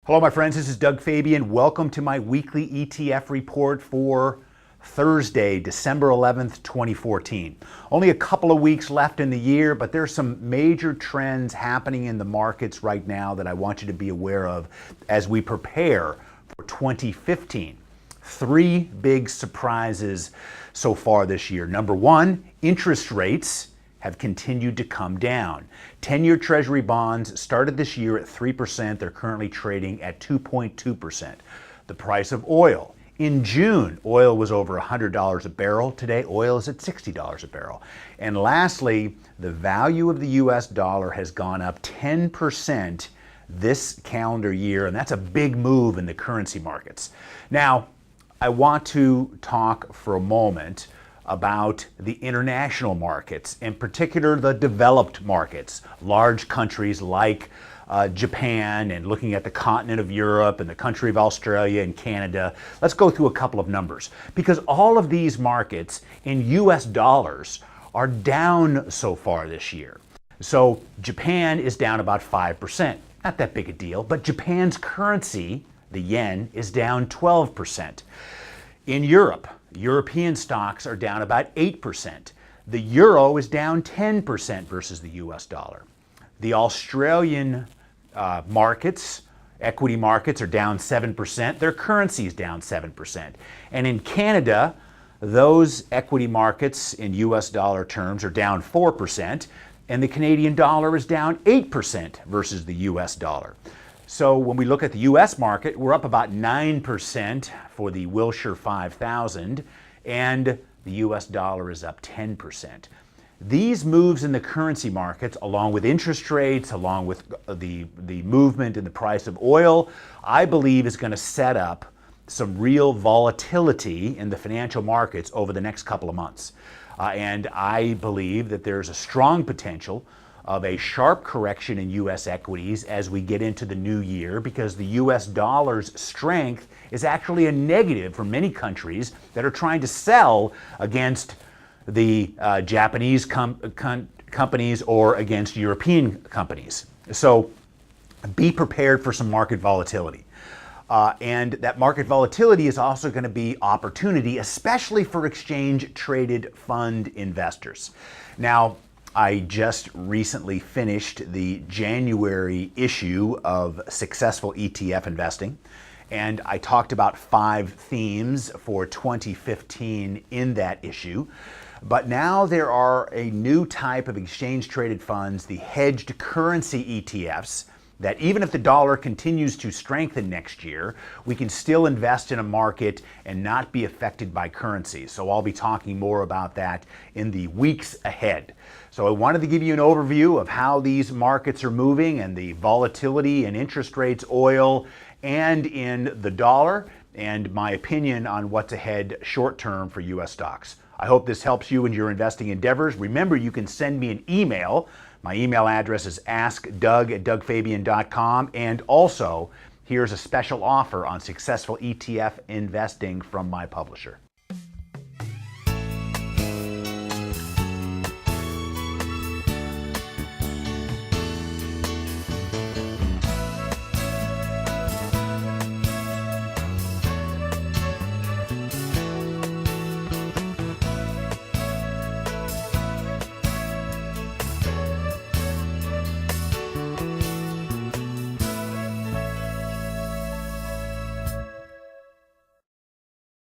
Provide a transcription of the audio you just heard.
Hello my friends, this is Doug Fabian. Welcome to my weekly ETF report for Thursday, December 11th, 2014. Only a couple of weeks left in the year, but there's some major trends happening in the markets right now that I want you to be aware of as we prepare for 2015. Three big surprises so far this year. Number one, interest rates have continued to come down. 10-year Treasury bonds started this year at 3%. They're currently trading at 2.2%. The price of oil. In June, oil was over $100 a barrel. Today, oil is at $60 a barrel. And lastly, the value of the US dollar has gone up 10% this calendar year, and that's a big move in the currency markets. Now, I want to talk for a moment about the international markets, in particular the developed markets, large countries like Japan, and looking at the continent of Europe and the country of Australia and Canada. Let's go through a couple of numbers, because all of these markets in US dollars are down so far this year. So Japan is down about 5%. Not that big a deal, but Japan's currency, the yen, is down 12%. In Europe, European stocks are down about 8%. The euro is down 10% versus the US dollar. The Australian markets, equity markets, are down 7%. Their currency is down 7%. And in Canada, those equity markets in US dollar terms are down 4%, and the Canadian dollar is down 8% versus the US dollar. So when we look at the US market, we're up about 9% for the Wilshire 5000, and the US dollar is up 10%. These moves in the currency markets, along with interest rates, along with the movement in the price of oil, I believe is going to set up some real volatility in the financial markets over the next couple of months. And I believe that there's a strong potential of a sharp correction in U.S. equities as we get into the new year, because the U.S. dollar's strength is actually a negative for many countries that are trying to sell against the Japanese companies or against European companies. So be prepared for some market volatility. And that market volatility is also going to be opportunity, especially for exchange-traded fund investors. Now, I just recently finished the January issue of Successful ETF Investing, and I talked about 5 themes for 2015 in that issue. But now there are a new type of exchange-traded funds, the hedged currency ETFs, that even if the dollar continues to strengthen next year, we can still invest in a market and not be affected by currency. So I'll be talking more about that in the weeks ahead. So I wanted to give you an overview of how these markets are moving and the volatility in interest rates, oil, and in the dollar, and my opinion on what's ahead short term for US stocks. I hope this helps you in your investing endeavors. Remember, you can send me an email. My email address is askdoug@dougfabian.com, and also here's a special offer on successful ETF investing from my publisher.